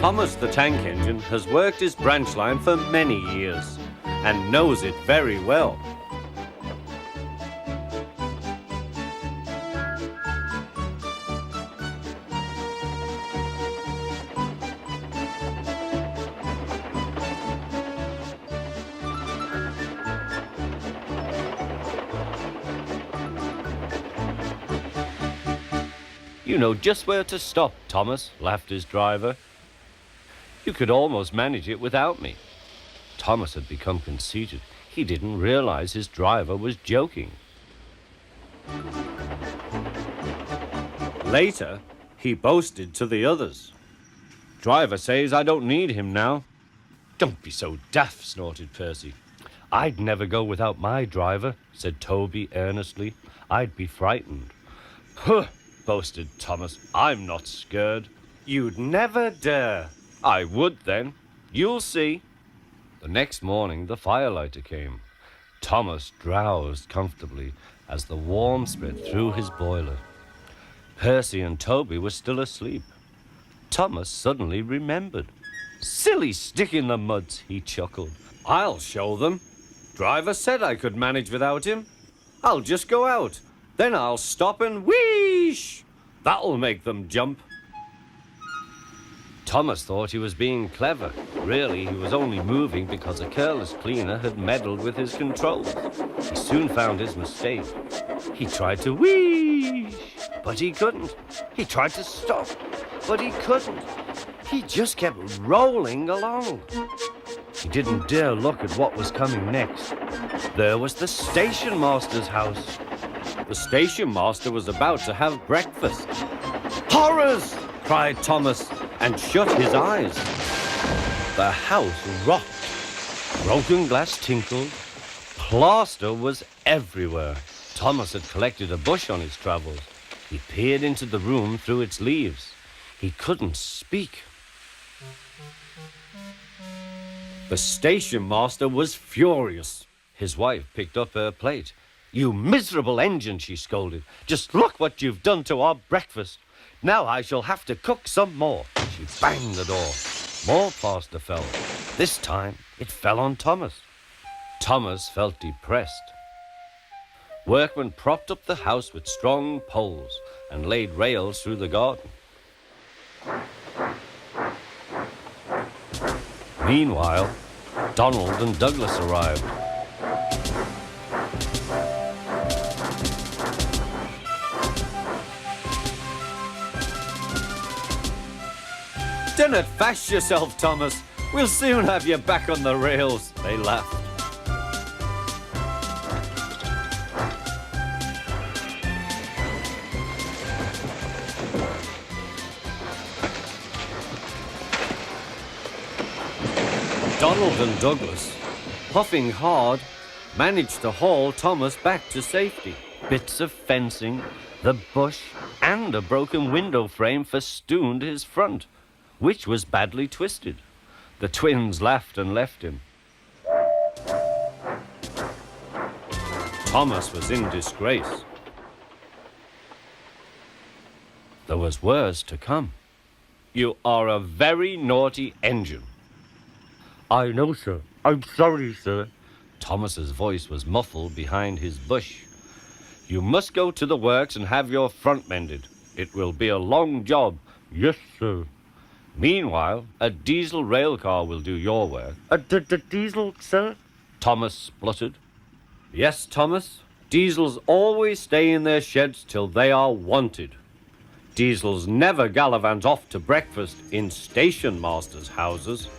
Thomas the tank engine has worked his branch line for many years and knows it very well. You know just where to stop, Thomas, laughed his driver. You could almost manage it without me. Thomas had become conceited. He didn't realize his driver was joking. Later, he boasted to the others. Driver says I don't need him now. Don't be so daft, snorted Percy. I'd never go without my driver, said Toby earnestly. I'd be frightened. Huh, boasted Thomas. I'm not scared. You'd never dare. I would then. You'll see. The next morning, the firelighter came. Thomas drowsed comfortably as the warmth spread through his boiler. Percy and Toby were still asleep. Thomas suddenly remembered. Silly stick in the mud, he chuckled. I'll show them. Driver said I could manage without him. I'll just go out. Then I'll stop and wheesh. That'll make them jump. Thomas thought he was being clever. Really, he was only moving because a careless cleaner had meddled with his controls. He soon found his mistake. He tried to wheesh, but he couldn't. He tried to stop, but he couldn't. He just kept rolling along. He didn't dare look at what was coming next. There was the station master's house. The station master was about to have breakfast. Horrors! Cried Thomas and shut his eyes. The house rocked. Broken glass tinkled. Plaster was everywhere. Thomas had collected a bush on his travels. He peered into the room through its leaves. He couldn't speak. The station master was furious. His wife picked up her plate. You miserable engine, she scolded. Just look what you've done to our breakfast. Now I shall have to cook some more. She banged the door. More plaster fell. This time it fell on Thomas. Thomas felt depressed. Workmen propped up the house with strong poles and laid rails through the garden. Meanwhile, Donald and Douglas arrived. Don't fash yourself, Thomas. We'll soon have you back on the rails, they laughed. Donald and Douglas, puffing hard, managed to haul Thomas back to safety. Bits of fencing, the bush, and a broken window frame festooned his front, which was badly twisted. The twins laughed and left him. Thomas was in disgrace. There was worse to come. You are a very naughty engine. I know, sir. I'm sorry, sir. Thomas's voice was muffled behind his bush. You must go to the works and have your front mended. It will be a long job. Yes, sir. Meanwhile, a diesel rail car will do your work. The diesel, sir? Thomas spluttered. Yes, Thomas. Diesels always stay in their sheds till they are wanted. Diesels never gallivant off to breakfast in station masters' houses.